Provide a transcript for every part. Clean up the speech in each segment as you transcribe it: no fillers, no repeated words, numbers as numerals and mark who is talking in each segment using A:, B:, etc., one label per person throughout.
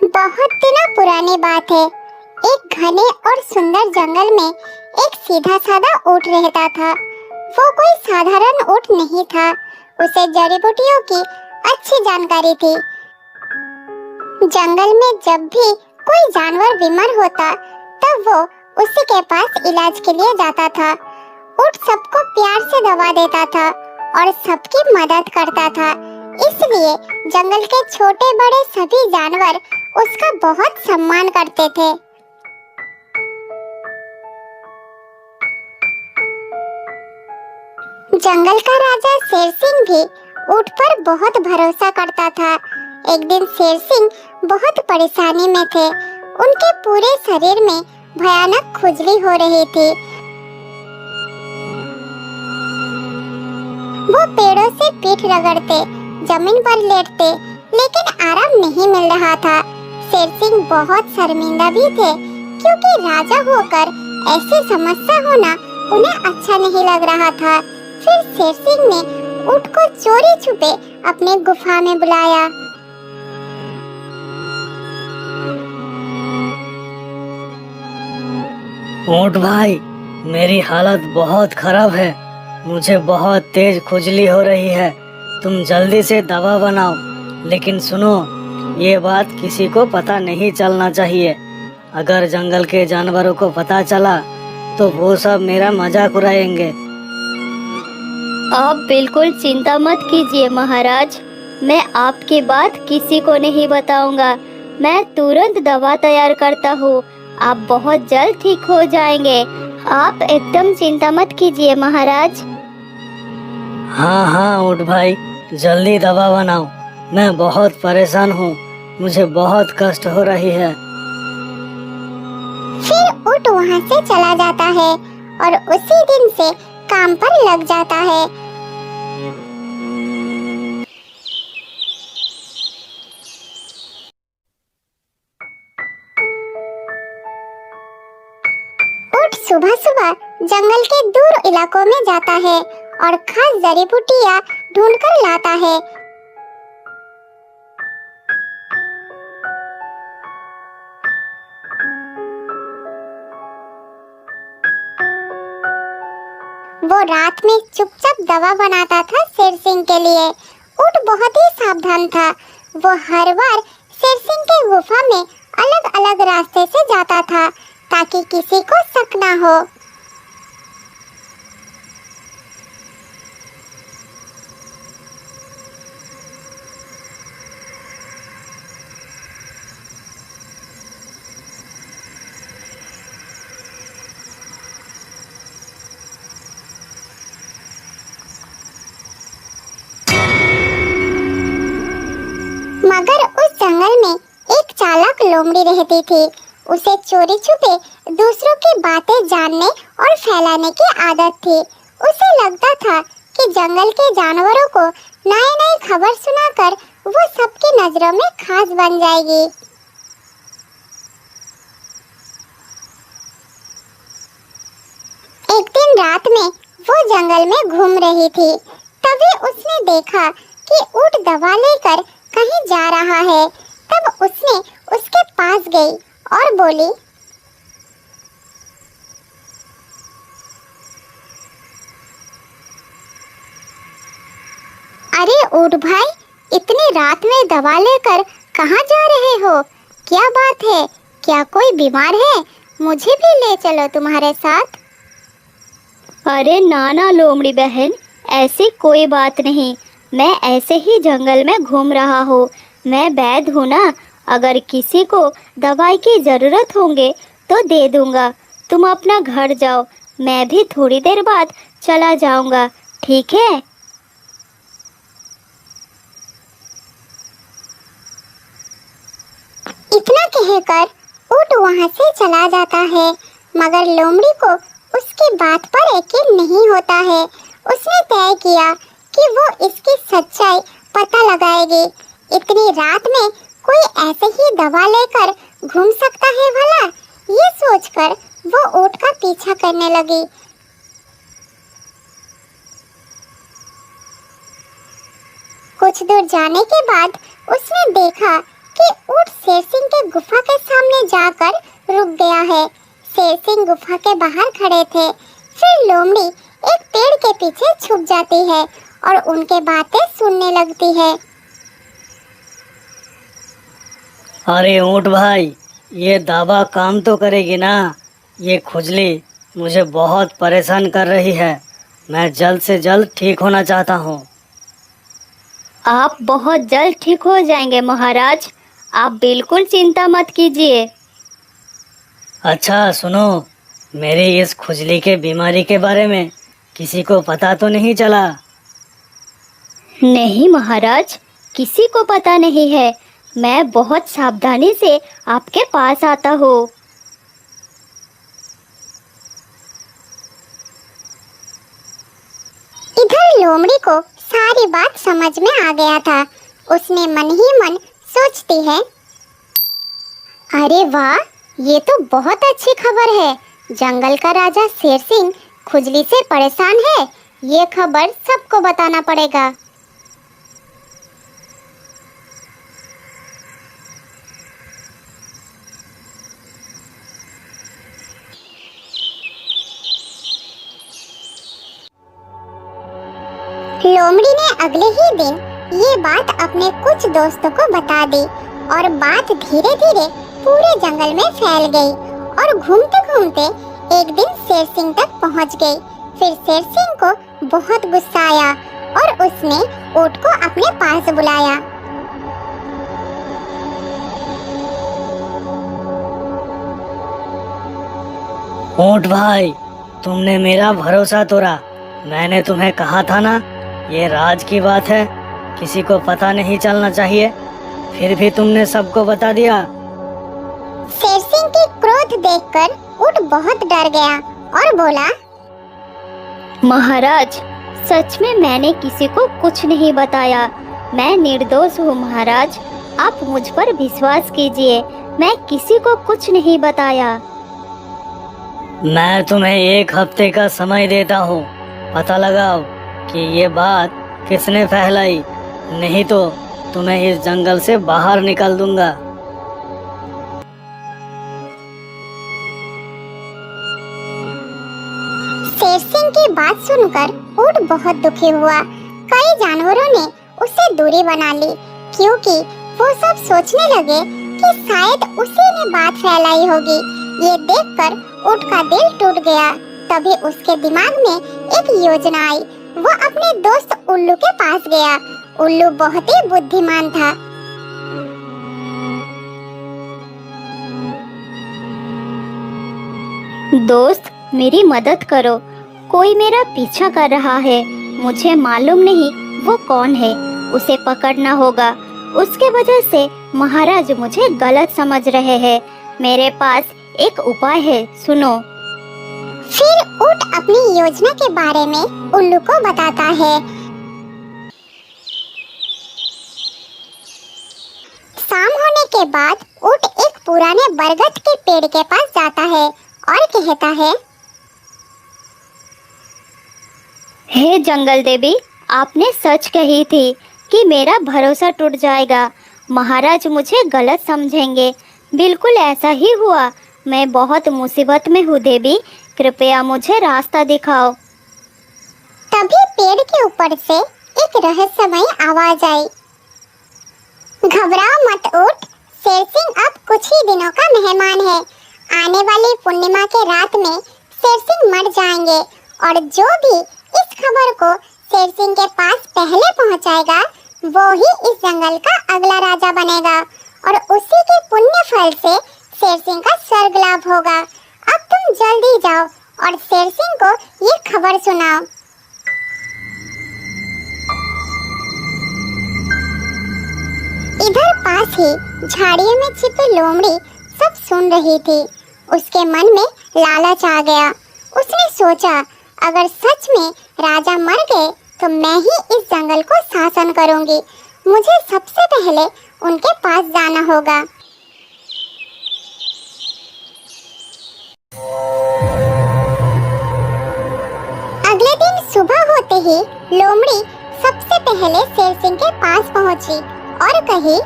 A: बहुत दिनों पुरानी बात है। एक घने और सुंदर जंगल में एक सीधा साधा ऊंट रहता था। वो कोई साधारण ऊंट नहीं था। उसे जड़ी बूटियों की अच्छी जानकारी थी। जंगल में जब भी कोई जानवर बीमार होता तब वो उसी के पास इलाज के लिए जाता था। ऊंट सबको प्यार से दवा देता था और सबकी मदद करता था। इसलिए जंगल के छोटे बड़े सभी जानवर उसका बहुत सम्मान करते थे। जंगल का राजा शेर सिंह भी ऊंट पर बहुत भरोसा करता था। एक दिन शेर सिंह बहुत परेशानी में थे। उनके पूरे शरीर में भयानक खुजली हो रही थी। वो पेड़ों से पीठ रगड़ते, जमीन पर लेटते, लेकिन आराम नहीं मिल रहा था। शेर सिंह बहुत शर्मिंदा भी थे, क्योंकि राजा होकर ऐसी समस्या होना उन्हें अच्छा नहीं लग रहा था। फिर शेर सिंह ने ऊंट को चोरी छुपे अपने गुफा में बुलाया।
B: ऊंट भाई, मेरी हालत बहुत खराब है। मुझे बहुत तेज खुजली हो रही है। तुम जल्दी से दवा बनाओ। लेकिन सुनो, ये बात किसी को पता नहीं चलना चाहिए। अगर जंगल के जानवरों को पता चला तो वो सब मेरा मजाक उड़ाएंगे।
C: आप बिल्कुल चिंता मत कीजिए महाराज। मैं आपकी बात किसी को नहीं बताऊंगा। मैं तुरंत दवा तैयार करता हूँ। आप बहुत जल्द ठीक हो जाएंगे। आप एकदम चिंता मत कीजिए महाराज।
B: हाँ ऊंट भाई, जल्दी दवा बनाओ। मैं बहुत परेशान हूँ। मुझे बहुत कष्ट हो रही है।
A: फिर ऊंट वहाँ से चला जाता है और उसी दिन से काम पर लग जाता है। ऊंट सुबह सुबह जंगल के दूर इलाकों में जाता है और खास जड़ी बूटियां ढूंढ कर लाता है। वो रात में चुपचाप दवा बनाता था शेर सिंह के लिए। ऊंट बहुत ही सावधान था। वो हर बार शेर सिंह के गुफा में अलग अलग रास्ते से जाता था, ताकि किसी को शक ना हो। मगर उस जंगल में एक चालाक लोमड़ी रहती थी। उसे चोरी छुपे दूसरों की बातें जानने और फैलाने की आदत थी। उसे लगता था कि जंगल के जानवरों को नई नई खबर सुनाकर वो सबकी नजरों में खास बन जाएगी। एक दिन रात में वो जंगल में घूम रही थी। तभी उसने देखा कि ऊंट दवा लेकर कहीं जा रहा है। तब उसने उसके पास गई और बोली, अरे ऊंट भाई, इतनी रात में दवा लेकर कहाँ जा रहे हो? क्या बात है? क्या कोई बीमार है? मुझे भी ले चलो तुम्हारे साथ।
C: अरे ना लोमड़ी बहन, ऐसी कोई बात नहीं। मैं ऐसे ही जंगल में घूम रहा हूँ। मैं वैद्य हूँ ना। अगर किसी को दवाई की ज़रूरत होंगे तो दे दूँगा। तुम अपना घर जाओ। मैं भी थोड़ी देर बाद चला जाऊँगा, ठीक है?
A: इतना कहकर ऊंट वहाँ से चला जाता है। मगर लोमड़ी को उसकी बात पर यकीन नहीं होता है। उसने तय किया कि वो इसकी सच्चाई पता लगाएगी। इतनी रात में कोई ऐसे ही दवा लेकर घूम सकता है भला? ये सोचकर वो ऊंट का पीछा करने लगी। कुछ दूर जाने के बाद उसने देखा कि ऊँट शेर सिंह के गुफा के सामने जाकर रुक गया है। शेर सिंह गुफा के बाहर खड़े थे। फिर लोमड़ी एक पेड़ के पीछे छुप जाती है और उनके बातें सुनने लगती है।
B: अरे ऊँट भाई, ये दवा काम तो करेगी ना? ये खुजली मुझे बहुत परेशान कर रही है। मैं जल्द से जल्द ठीक होना चाहता हूँ।
C: आप बहुत जल्द ठीक हो जाएंगे महाराज, आप बिल्कुल चिंता मत कीजिए।
B: अच्छा सुनो, मेरी इस खुजली के बीमारी के बारे में किसी को पता तो नहीं चला?
C: नहीं महाराज, किसी को पता नहीं है। मैं बहुत सावधानी से आपके पास आता हूँ।
A: इधर लोमड़ी को सारी बात समझ में आ गया था। उसने मन ही मन सोचती है, अरे वाह, ये तो बहुत अच्छी खबर है। जंगल का राजा शेर सिंह खुजली से परेशान है। ये खबर सबको बताना पड़ेगा। लोमड़ी ने अगले ही दिन ये बात अपने कुछ दोस्तों को बता दी और बात धीरे धीरे पूरे जंगल में फैल गई और घूमते घूमते एक दिन शेर सिंह तक पहुंच गई। फिर शेर सिंह को बहुत गुस्सा आया और उसने ऊँट को अपने पास बुलाया।
B: ऊँट भाई, तुमने मेरा भरोसा तोड़ा। मैंने तुम्हें कहा था ना, ये राज की बात है, किसी को पता नहीं चलना चाहिए। फिर भी तुमने सबको बता दिया।
A: शेर सिंह की क्रोध देखकर ऊँट बहुत डर गया और बोला,
C: महाराज, सच में मैंने किसी को कुछ नहीं बताया। मैं निर्दोष हूँ महाराज, आप मुझ पर विश्वास कीजिए। मैं किसी को कुछ नहीं बताया।
B: मैं तुम्हें 1 हफ्ते का समय देता हूँ। पता लगाओ कि ये बात किसने फैलाई, नहीं तो तुम्हें इस जंगल से बाहर निकाल दूंगा।
A: शेर सिंह की बात सुनकर ऊँट बहुत दुखी हुआ। कई जानवरों ने उससे दूरी बना ली, क्योंकि वो सब सोचने लगे कि शायद उसी ने बात फैलाई होगी। ये देखकर ऊँट का दिल टूट गया। तभी उसके दिमाग में एक योजना आई। वो अपने दोस्त उल्लू के पास गया। उल्लू बहुत ही बुद्धिमान था।
C: दोस्त, मेरी मदद करो। कोई मेरा पीछा कर रहा है। मुझे मालूम नहीं वो कौन है। उसे पकड़ना होगा। उसके वजह से महाराज मुझे गलत समझ रहे हैं। मेरे पास एक उपाय है, सुनो।
A: फिर ऊँट अपनी योजना के बारे में उल्लू को बताता है। शाम होने के बाद ऊँट एक पुराने बरगद के पेड़ के पास जाता है और कहता है,
C: हे जंगल देवी, आपने सच कही थी कि मेरा भरोसा टूट जाएगा। महाराज मुझे गलत समझेंगे। बिल्कुल ऐसा ही हुआ। मैं बहुत मुसीबत में हूँ देवी, कृपया मुझे रास्ता दिखाओ।
A: तभी पेड़ के ऊपर से एक रहस्यमय आवाज आई, घबराओ मत ऊँट, शेर सिंह अब कुछ ही दिनों का मेहमान है। आने वाली पूर्णिमा के रात में शेर सिंह मर जाएंगे और जो भी इस खबर को शेर सिंह के पास पहले पहुंचाएगा, वो ही इस जंगल का अगला राजा बनेगा और उसी के पुण्य फल से शेर सिंह का स्वर्ग लाभ होगा। अब तुम जल्दी जाओ और शेर सिंह को ये खबर सुनाओ। इधर पास ही झाड़ियों में छिपी लोमड़ी सब सुन रही थी। उसके मन में लालच आ गया। उसने सोचा, अगर सच में राजा मर गए तो मैं ही इस जंगल को शासन करूंगी। मुझे सबसे पहले उनके पास जाना होगा। अगले दिन सुबह होते ही लोमड़ी सबसे पहले शेर सिंह के पास पहुंची और कही,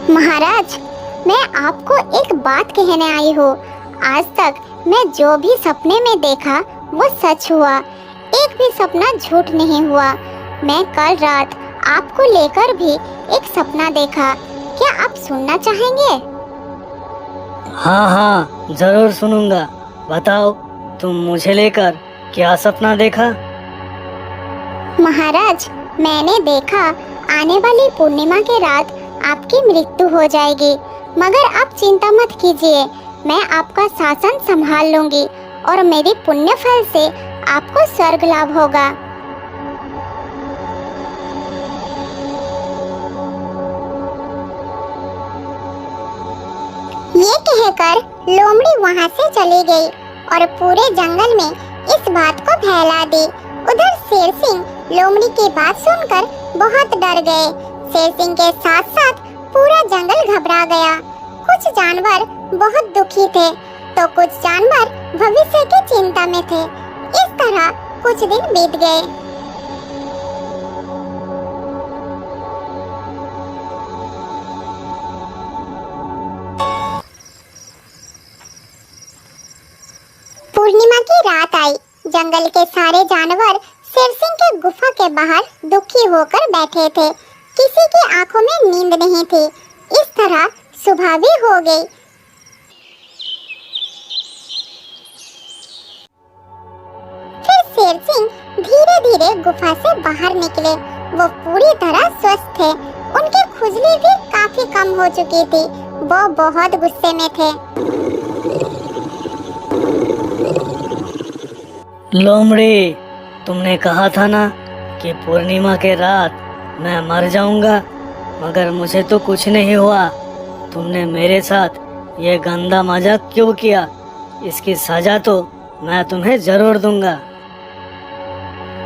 A: महाराज, मैं आपको एक बात कहने आई हूँ। आज तक मैं जो भी सपने में देखा वो सच हुआ, एक भी सपना झूठ नहीं हुआ। मैं कल रात आपको लेकर भी एक सपना देखा, क्या आप सुनना चाहेंगे?
B: हाँ हाँ, जरूर सुनूंगा। बताओ, तुम मुझे लेकर क्या सपना देखा?
A: महाराज, मैंने देखा आने वाली पूर्णिमा के रात आपकी मृत्यु हो जाएगी, मगर आप चिंता मत कीजिए, मैं आपका शासन संभाल लूंगी और मेरी पुण्य फल से आपको स्वर्ग लाभ होगा। ये कहकर लोमड़ी वहाँ से चली गई और पूरे जंगल में इस बात को फैला दी। उधर शेर सिंह लोमड़ी की बात सुनकर बहुत डर गए। शेर सिंह के साथ साथ पूरा जंगल घबरा गया। कुछ जानवर बहुत दुखी थे तो कुछ जानवर भविष्य की चिंता में थे। इस तरह कुछ दिन बीत गए। पूर्णिमा की रात आई। जंगल के सारे जानवर शेर सिंह के गुफा के बाहर दुखी होकर बैठे थे। किसी की आंखों में नींद नहीं थी। इस तरह सुबह भी हो गई। फिर शेर सिंह धीरे धीरे गुफा से बाहर निकले। वो पूरी तरह स्वस्थ थे। उनकी खुजली भी काफी कम हो चुकी थी। वो बहुत गुस्से में थे।
B: लोमड़ी, तुमने कहा था ना कि पूर्णिमा के रात मैं मर जाऊंगा, मगर मुझे तो कुछ नहीं हुआ। तुमने मेरे साथ ये गंदा मजाक क्यों किया? इसकी सजा तो मैं तुम्हें जरूर दूंगा।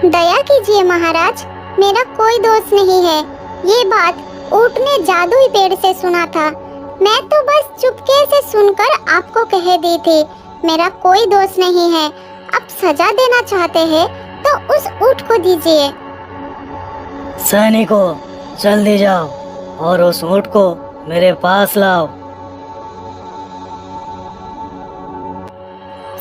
A: दया कीजिए महाराज, मेरा कोई दोष नहीं है। ये बात ऊंट ने जादुई पेड़ से सुना था। मैं तो बस चुपके से सुनकर आपको कह दी थी। मेरा कोई दोष नहीं है। आप सजा देना चाहते हैं तो उस ऊंट को दीजिए।
B: सैनिकों, जल्दी जाओ और उस ऊंट को मेरे पास लाओ।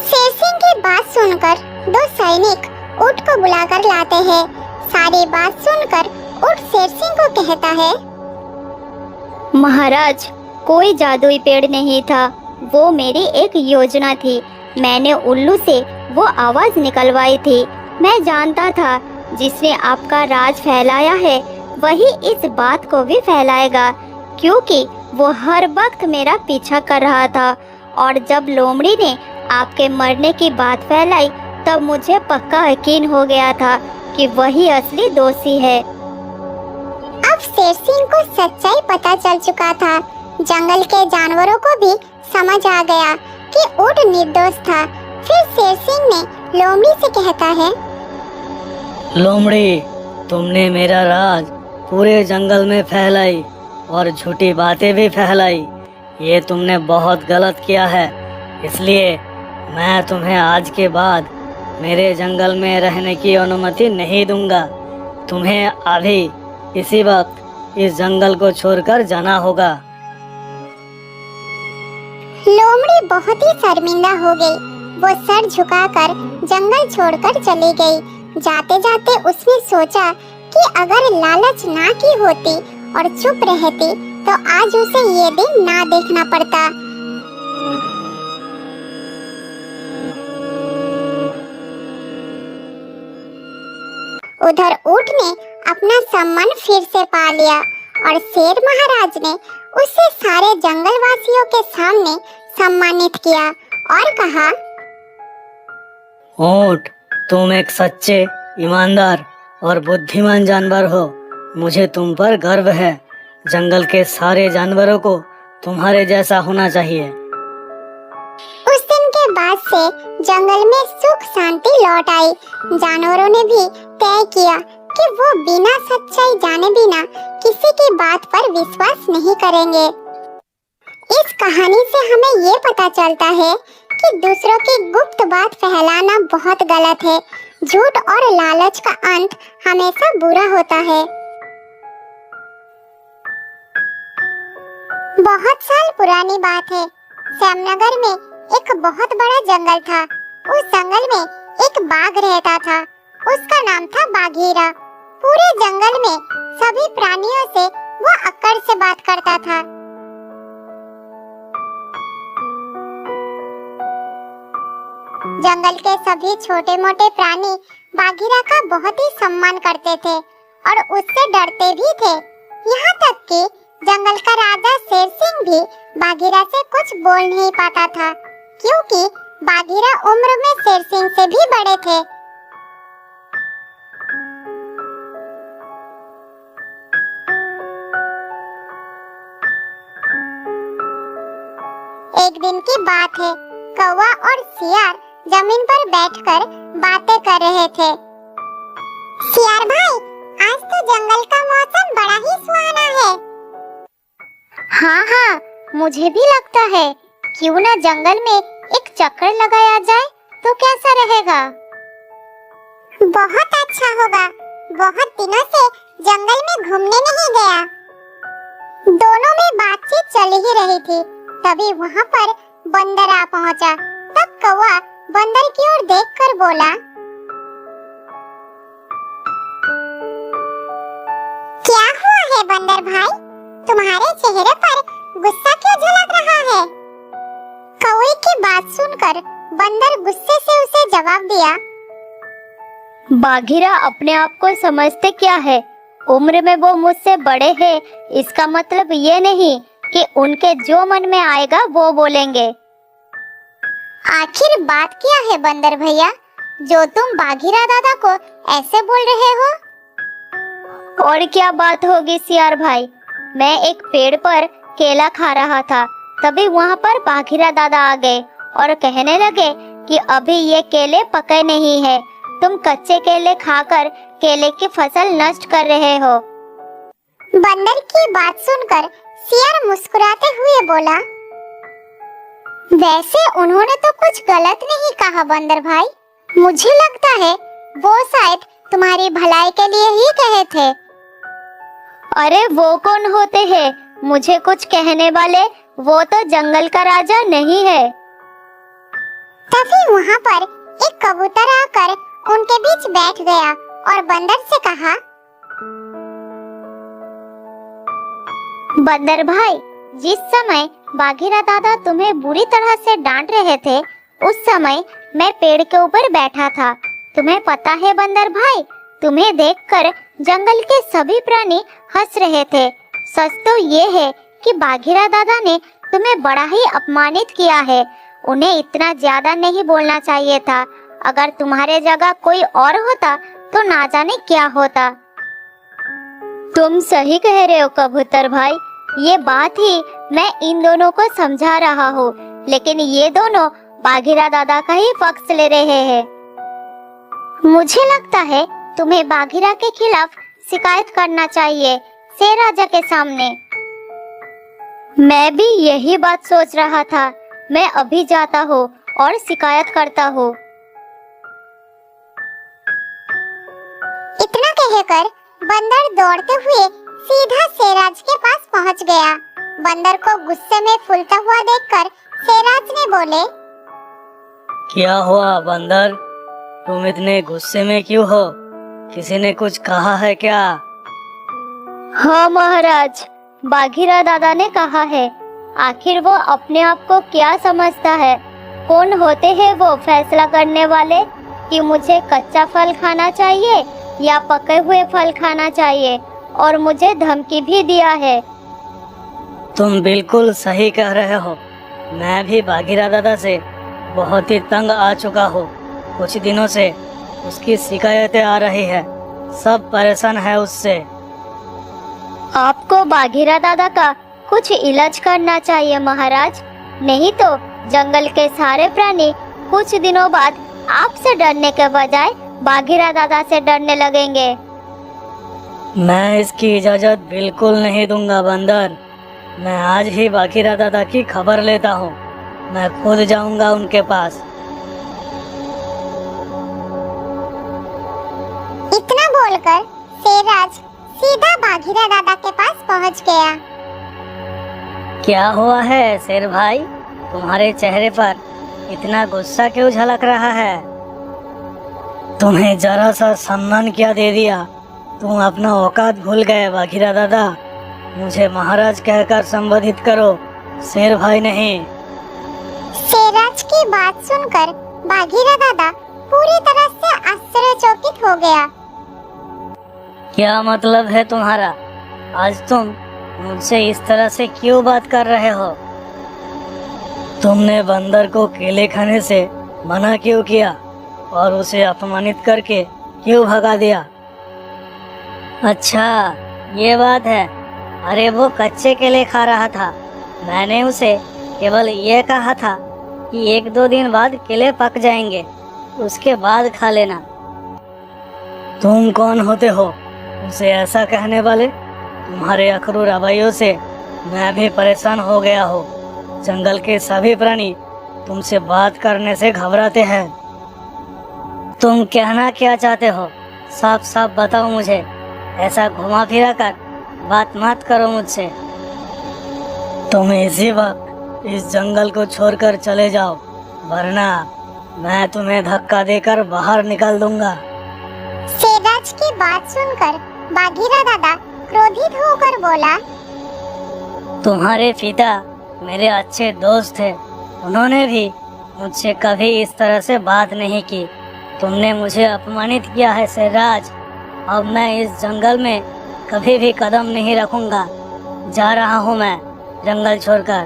A: शेर सिंह की बात सुनकर दो सैनिक ऊंट को बुलाकर लाते हैं। सारी बात सुनकर ऊंट शेर सिंह को कहता है,
C: महाराज, कोई जादुई पेड़ नहीं था, वो मेरी एक योजना थी। मैंने उल्लू से वो आवाज निकलवाई थी। मैं जानता था जिसने आपका राज फैलाया है वही इस बात को भी फैलाएगा, क्योंकि वो हर वक्त मेरा पीछा कर रहा था। और जब लोमड़ी ने आपके मरने की बात फैलाई तब मुझे पक्का यकीन हो गया था कि वही असली दोषी है।
A: अब शेर सिंह को सच्चाई पता चल चुका था। जंगल के जानवरों को भी समझ आ गया कि ऊंट निर्दोष था। फिर शेर सिंह ने लोमड़ी से कहता है,
B: लोमड़ी, तुमने मेरा राज पूरे जंगल में फैलाई और झूठी बातें भी फैलाई। ये तुमने बहुत गलत किया है। इसलिए मैं तुम्हें आज के बाद मेरे जंगल में रहने की अनुमति नहीं दूंगा। तुम्हें अभी इसी वक्त इस जंगल को छोड़कर जाना होगा।
A: लोमड़ी बहुत ही शर्मिंदा हो गई। वो सर झुकाकर जंगल छोड़कर चली गई। जाते जाते उसने सोचा कि अगर लालच ना की होती और चुप रहती तो आज उसे ये दिन ना देखना पड़ता। उधर ऊंट ने अपना सम्मान फिर से पा लिया और शेर महाराज ने उसे सारे जंगल वासियों के सामने सम्मानित किया और कहा,
B: ऊंट, तुम एक सच्चे, ईमानदार और बुद्धिमान जानवर हो। मुझे तुम पर गर्व है। जंगल के सारे जानवरों को तुम्हारे जैसा होना चाहिए।
A: उस दिन के बाद से जंगल में सुख शांति लौट आई। जानवरों ने भी तय किया कि वो बिना सच्चाई जाने बिना किसी की बात पर विश्वास नहीं करेंगे। इस कहानी से हमें ये पता चलता है कि दूसरों की गुप्त बात फैलाना बहुत गलत है। झूठ और लालच का अंत हमेशा बुरा होता है। बहुत साल पुरानी बात है। श्यामनगर में एक बहुत बड़ा जंगल था। उस जंगल में एक बाघ रहता था। उसका नाम था बाघीरा। पूरे जंगल में सभी प्राणियों से वो अक्कड़ से बात करता था। जंगल के सभी छोटे मोटे प्राणी बाघीरा का बहुत ही सम्मान करते थे और उससे डरते भी थे। यहाँ तक कि जंगल का राजा शेर सिंह भी बाघीरा से कुछ बोल नहीं पाता था, क्योंकि बाघीरा उम्र में शेर सिंह से भी बड़े थे। एक दिन की बात है। कौवा और सियार जमीन पर बैठकर बातें कर रहे थे। सियार भाई, आज तो जंगल का मौसम बड़ा ही सुहाना है। हाँ, मुझे भी लगता है। क्यों ना जंगल में एक चक्कर लगाया जाए तो कैसा रहेगा? बहुत अच्छा होगा। बहुत दिनों से जंगल में घूमने नहीं गया। दोनों में बातचीत चल ही रही थी, तभी वहाँ पर बंदर आ पहुँचा। तब कौवा बंदर की ओर देखकर बोला, क्या हुआ है बंदर भाई? तुम्हारे चेहरे पर गुस्सा क्यों झलक रहा है? कौवे की बात सुनकर बंदर गुस्से से उसे जवाब दिया,
C: बाघीरा अपने आप को समझते क्या है? उम्र में वो मुझसे बड़े हैं, इसका मतलब ये नहीं कि उनके जो मन में आएगा वो बोलेंगे।
A: आखिर बात क्या है बंदर भैया, जो तुम बाघीरा दादा को ऐसे बोल रहे हो?
C: और क्या बात होगी सियार भाई, मैं एक पेड़ पर केला खा रहा था, तभी वहाँ पर बाघीरा दादा आ गए और कहने लगे कि अभी ये केले पके नहीं है, तुम कच्चे केले खाकर केले की फसल नष्ट कर रहे हो।
A: बंदर की बात सुनकर सियार मुस्कुराते हुए बोला, वैसे उन्होंने तो कुछ गलत नहीं कहा बंदर भाई। मुझे लगता है वो शायद तुम्हारी भलाई के लिए ही कहे थे।
C: अरे वो कौन होते हैं मुझे कुछ कहने वाले? वो तो जंगल का राजा नहीं है।
A: तभी वहाँ पर एक कबूतर आकर उनके बीच बैठ गया और बंदर से कहा,
C: बंदर भाई, जिस समय बाघीरा दादा तुम्हें बुरी तरह से डांट रहे थे, उस समय मैं पेड़ के ऊपर बैठा था। तुम्हें पता है बंदर भाई, तुम्हें देखकर जंगल के सभी प्राणी हंस रहे थे। सच तो ये है कि बाघीरा दादा ने तुम्हें बड़ा ही अपमानित किया है। उन्हें इतना ज्यादा नहीं बोलना चाहिए था। अगर तुम्हारे जगह कोई और होता तो ना जाने क्या होता। तुम सही कह रहे हो कबूतर भाई, ये बात ही मैं इन दोनों को समझा रहा हूँ, लेकिन ये दोनों बाघीरा दादा का ही पक्ष ले रहे हैं। मुझे लगता है तुम्हें बाघीरा के खिलाफ शिकायत करना चाहिए शेर राजा के सामने। मैं भी यही बात सोच रहा था। मैं अभी जाता हूँ और शिकायत करता हूँ।
A: इतना कहकर बंदर दौड़ते हुए सीधा शेराज के पास पहुंच गया। बंदर को गुस्से में फूलता हुआ देखकर शेराज ने बोले,
B: क्या हुआ बंदर, तुम इतने गुस्से में क्यों हो? किसी ने कुछ कहा है क्या?
C: हाँ महाराज, बाघीरा दादा ने कहा है। आखिर वो अपने आप को क्या समझता है? कौन होते हैं वो फैसला करने वाले कि मुझे कच्चा फल खाना चाहिए या पके हुए फल खाना चाहिए? और मुझे धमकी भी दिया है।
B: तुम बिल्कुल सही कह रहे हो। मैं भी बाघीरा दादा से बहुत ही तंग आ चुका हूँ। कुछ दिनों से उसकी शिकायतें आ रही है, सब परेशान है उससे।
C: आपको बाघीरा दादा का कुछ इलाज करना चाहिए महाराज, नहीं तो जंगल के सारे प्राणी कुछ दिनों बाद आपसे डरने के बजाय बाघीरा दादा से डरने लगेंगे।
B: मैं इसकी इजाजत बिल्कुल नहीं दूंगा बंदर। मैं आज ही बाघीरा दादा की खबर लेता हूँ। मैं खुद जाऊंगा उनके पास।
A: इतना बोलकर शेरराज सीधा बाघीरा दादा के पास पहुंच गया।
B: क्या हुआ है शेर भाई, तुम्हारे चेहरे पर इतना गुस्सा क्यों झलक रहा है? तुम्हें जरा सा सम्मान क्या दे दिया, तुम अपना औकात भूल गए बाघीरा दादा। मुझे महाराज कहकर संबोधित करो, शेर भाई नहीं।
A: शेरराज की बात सुनकर बाघीरा दादा पूरी तरह से आश्चर्यचकित हो गया।
B: क्या मतलब है तुम्हारा? आज तुम मुझसे इस तरह से क्यों बात कर रहे हो? तुमने बंदर को केले खाने से मना क्यों किया और उसे अपमानित करके क्यों भगा दिया? अच्छा, ये बात है। अरे वो कच्चे केले खा रहा था, मैंने उसे केवल ये कहा था कि 1-2 दिन बाद केले पक जाएंगे, उसके बाद खा लेना। तुम कौन होते हो उसे ऐसा कहने वाले? तुम्हारे अखरू रवैयों से मैं भी परेशान हो गया हूँ। जंगल के सभी प्राणी तुमसे बात करने से घबराते हैं। तुम कहना क्या चाहते हो? साफ साफ बताओ मुझे। ऐसा घुमा फिरा कर बात मत करो मुझसे। तुम इसी वक्त इस जंगल को छोड़कर चले जाओ, वरना मैं तुम्हें धक्का देकर बाहर निकाल दूंगा।
A: शेरराज की बात सुनकर बाघीरा दादा क्रोधित होकर बोला,
B: तुम्हारे पिता मेरे अच्छे दोस्त थे, उन्होंने भी मुझसे कभी इस तरह से बात नहीं की। तुमने मुझे अपमानित किया है शेरराज। अब मैं इस जंगल में कभी भी कदम नहीं रखूंगा। जा रहा हूँ मैं जंगल छोड़कर।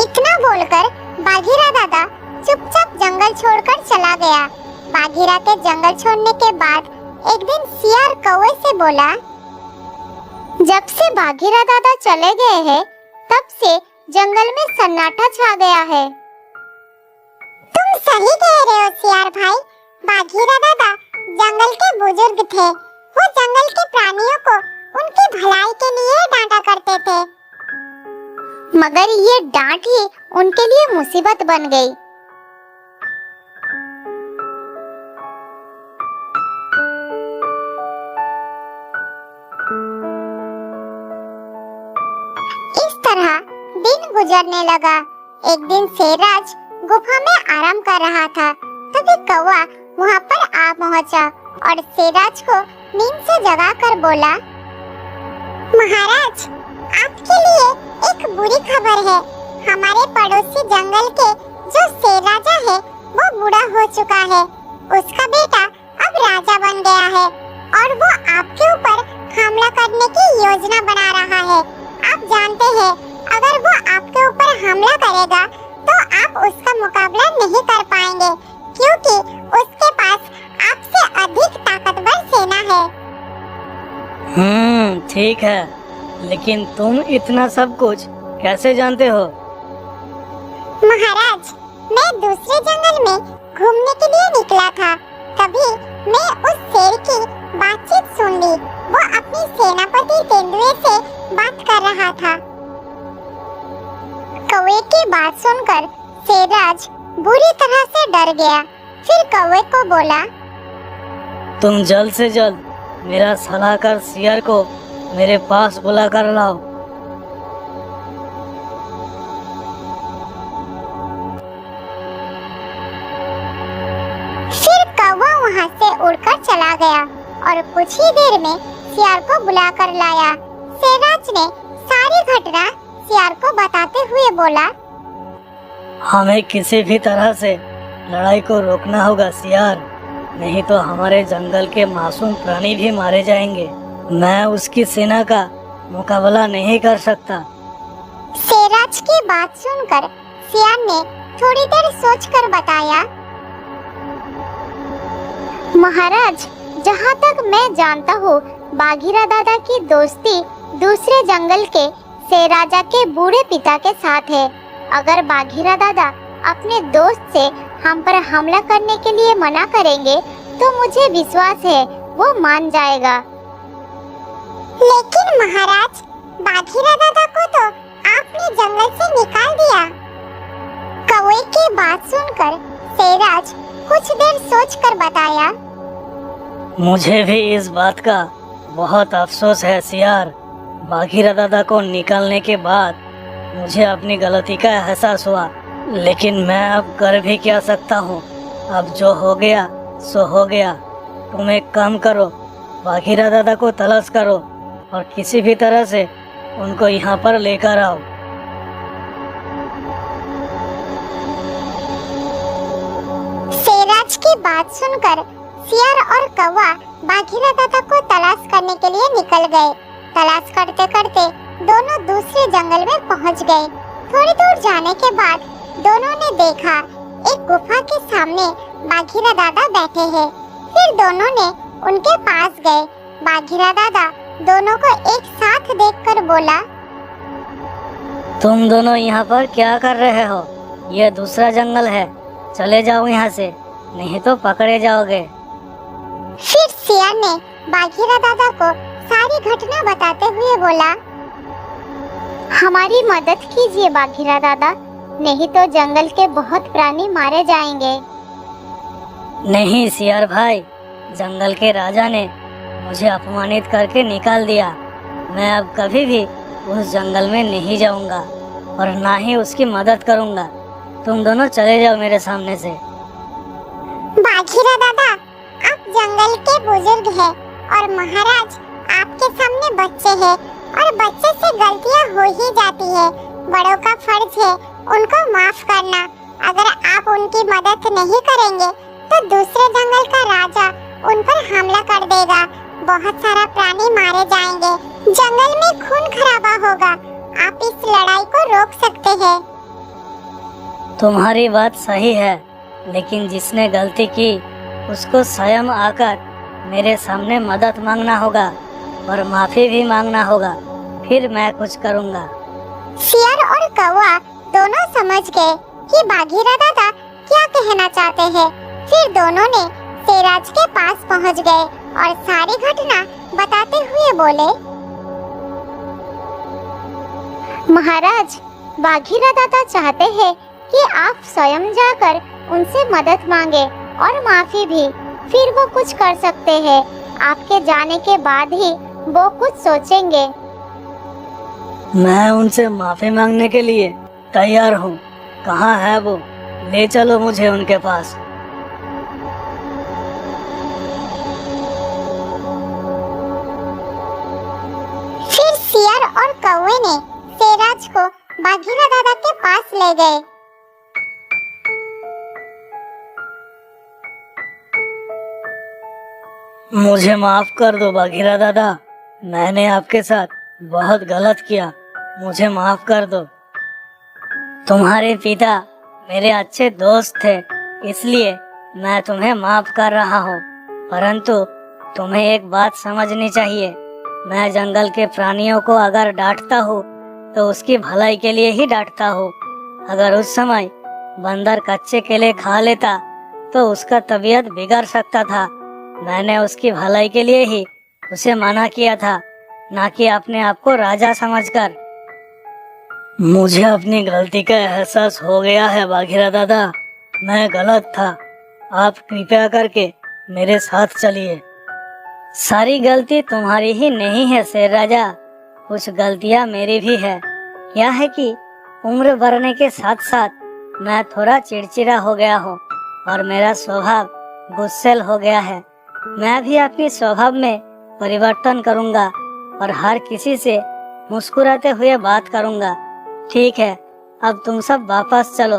A: इतना बोलकर बाघीरा दादा चुपचाप जंगल छोड़कर चला गया। बाघीरा के जंगल छोड़ने के बाद एक दिन सियार कौवे से बोला, जब से बाघीरा दादा चले गए हैं, तब से जंगल में सन्नाटा छा गया है। तुम सही कह रहे हो सियार भाई। बाघीरा दादा जंगल के बुजुर्ग थे। वो जंगल के प्राणियों को उनकी भलाई के लिए डांटा करते थे, मगर ये डांट ही उनके लिए मुसीबत बन गई। इस तरह दिन गुजरने लगा। एक दिन शेरराज गुफा में आराम कर रहा था, तभी कौवा वहाँ पर आ पहुँचा और शेरराज को नींद से जगाकर बोला, महाराज, आपके लिए एक बुरी खबर है। हमारे पड़ोसी जंगल के जो शेर राजा है, वो बूढ़ा हो चुका है। उसका बेटा अब राजा बन गया है और वो आपके ऊपर हमला करने की योजना बना रहा है। आप जानते हैं, अगर वो आपके ऊपर हमला करेगा तो आप उसका मुकाबला नहीं कर पाएंगे, क्योंकि उसके पास आपसे अधिक ताकतवर सेना है।
B: ठीक है, लेकिन तुम इतना सब कुछ कैसे जानते हो?
A: महाराज, मैं दूसरे जंगल में घूमने के लिए निकला था, तभी मैं उस शेर की बातचीत सुन ली। वो अपनी सेनापति तेंदुए से बात कर रहा था। कौवे की बात सुनकर शेरराज बुरी तरह से डर गया। फिर कौवे को बोला,
B: तुम जल्द से जल्द मेरा सलाहकार सियार को मेरे पास बुला कर लाओ।
A: फिर कौवा वहाँ से उड़कर चला गया और कुछ ही देर में सियार को बुलाकर लाया। शेरराज ने सारी घटना सियार को बताते हुए बोला,
B: हमें किसी भी तरह से लड़ाई को रोकना होगा सियार, नहीं तो हमारे जंगल के मासूम प्राणी भी मारे जाएंगे। मैं उसकी सेना का मुकाबला नहीं कर सकता।
A: शेरराज की बात सुनकर सियार ने थोड़ी देर सोचकर बताया, महाराज, जहाँ तक मैं जानता हूँ, बाघीरा दादा की दोस्ती दूसरे जंगल के शेर राजा के बूढ़े पिता के साथ है। अगर बाघीरा दादा अपने दोस्त से हम पर हमला करने के लिए मना करेंगे तो मुझे विश्वास है वो मान जाएगा। लेकिन महाराज, बाघीरा दादा को तो आपने जंगल से निकाल दिया। कौवे की बात सुनकर शेरराज कुछ देर सोचकर बताया,
B: मुझे भी इस बात का बहुत अफसोस है सियार। बाघीरा दादा को निकालने के बाद मुझे अपनी गलती का एहसास हुआ, लेकिन मैं अब कर भी क्या सकता हूँ। अब जो हो गया सो हो गया। तुम एक काम करो, बाघीरा दादा को तलाश करो और किसी भी तरह से उनको यहाँ पर लेकर आओ।
A: शेरराज की बात सुनकर सियार और कौवा बाघीरा दादा को तलाश करने के लिए निकल गए। तलाश करते करते दोनों दूसरे जंगल में पहुंच गए। थोड़ी दूर जाने के बाद दोनों ने देखा एक गुफा के सामने बाघीरा दादा बैठे हैं। फिर दोनों ने उनके पास गए। बाघीरा दादा दोनों को एक साथ देखकर बोला,
B: तुम दोनों यहाँ पर क्या कर रहे हो? यह दूसरा जंगल है, चले जाओ यहाँ से, नहीं तो पकड़े जाओगे।
A: फिर सियार ने बाघीरा दादा को सारी घटना बताते हुए बोला,
C: हमारी मदद कीजिए बाघीरा दादा, नहीं तो जंगल के बहुत प्राणी मारे जाएंगे।
B: नहीं सियार भाई, जंगल के राजा ने मुझे अपमानित करके निकाल दिया। मैं अब कभी भी उस जंगल में नहीं जाऊंगा और ना ही उसकी मदद करूंगा। तुम दोनों चले जाओ मेरे सामने से।
A: बाघीरा दादा, आप जंगल के बुजुर्ग हैं और महाराज आपके सामने बच्चे हैं और बच्चे से गलतियां हो ही जाती है। बड़ों का फर्ज है उनको माफ करना। अगर आप उनकी मदद नहीं करेंगे तो दूसरे जंगल का राजा उन पर हमला कर देगा। बहुत सारा प्राणी मारे जाएंगे, जंगल में खून खराबा होगा। आप इस लड़ाई को रोक सकते हैं।
B: तुम्हारी बात सही है, लेकिन जिसने गलती की उसको स्वयं आकर मेरे सामने मदद मांगना होगा और माफी भी मांगना होगा, फिर मैं कुछ करूंगा।
A: सियार और कौवा दोनों समझ गए कि बाघीरा दादा क्या कहना चाहते हैं। फिर दोनों ने शेरराज के पास पहुंच गए और सारी घटना बताते हुए बोले,
C: महाराज, बाघीरा दादा चाहते हैं कि आप स्वयं जाकर उनसे मदद मांगे और माफी भी, फिर वो कुछ कर सकते हैं। आपके जाने के बाद ही वो कुछ सोचेंगे।
B: मैं उनसे माफी मांगने के लिए तैयार हूँ। कहाँ है वो? ले चलो मुझे उनके पास।
A: फिर सियार और कौवे ने शेरराज को बाघीरा दादा के पास ले गए।
B: मुझे माफ कर दो बाघीरा दादा, मैंने आपके साथ बहुत गलत किया, मुझे माफ कर दो। तुम्हारे पिता मेरे अच्छे दोस्त थे, इसलिए मैं तुम्हें माफ कर रहा हूँ। परंतु तुम्हें एक बात समझनी चाहिए, मैं जंगल के प्राणियों को अगर डांटता हूँ तो उसकी भलाई के लिए ही डांटता हूँ। अगर उस समय बंदर कच्चे केले खा लेता तो उसका तबीयत बिगड़ सकता था। मैंने उसकी भलाई के लिए ही उसे मना किया था, ना कि अपने आप को राजा समझकर। मुझे अपनी गलती का एहसास हो गया है बाघीरा दादा, मैं गलत था। आप कृपया करके मेरे साथ चलिए। सारी गलती तुम्हारी ही नहीं है शेर राजा, कुछ गलतियाँ मेरी भी है। क्या है कि उम्र बढ़ने के साथ साथ मैं थोड़ा चिड़चिड़ा हो गया हूँ और मेरा स्वभाव गुस्सैल हो गया है। मैं भी अपनी स्वभाव में परिवर्तन करूँगा और हर किसी से मुस्कुराते हुए बात करूँगा। ठीक है, अब तुम सब वापस चलो,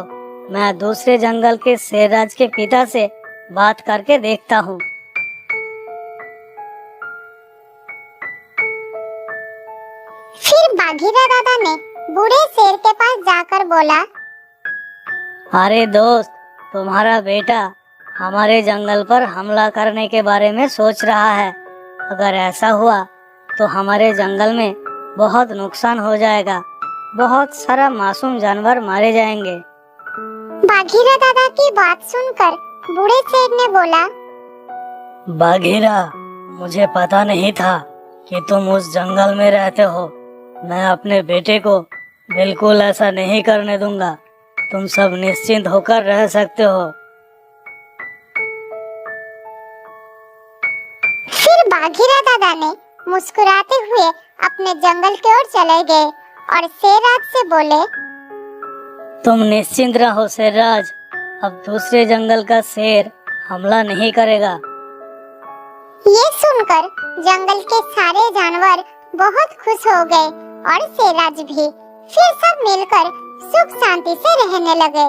B: मैं दूसरे जंगल के शेरराज के पिता से बात करके देखता हूँ।
A: फिर बाघीरा दादा ने बूढ़े शेर के पास जाकर बोला,
B: अरे दोस्त, तुम्हारा बेटा हमारे जंगल पर हमला करने के बारे में सोच रहा है। अगर ऐसा हुआ तो हमारे जंगल में बहुत नुकसान हो जाएगा, बहुत सारा मासूम जानवर मारे जाएंगे।
A: बाघीरा दादा की बात सुनकर बूढ़े शेर ने बोला,
B: बाघीरा, मुझे पता नहीं था कि तुम उस जंगल में रहते हो। मैं अपने बेटे को बिल्कुल ऐसा नहीं करने दूंगा। तुम सब निश्चिंत होकर रह सकते हो।
A: फिर बाघीरा दादा ने मुस्कुराते हुए अपने जंगल की ओर चले गए और शेरराज से बोले,
B: तुम निश्चिंत रहो शेरराज, अब दूसरे जंगल का शेर हमला नहीं करेगा।
A: ये सुनकर जंगल के सारे जानवर बहुत खुश हो गए और शेरराज भी। फिर सब मिलकर सुख शांति से रहने लगे।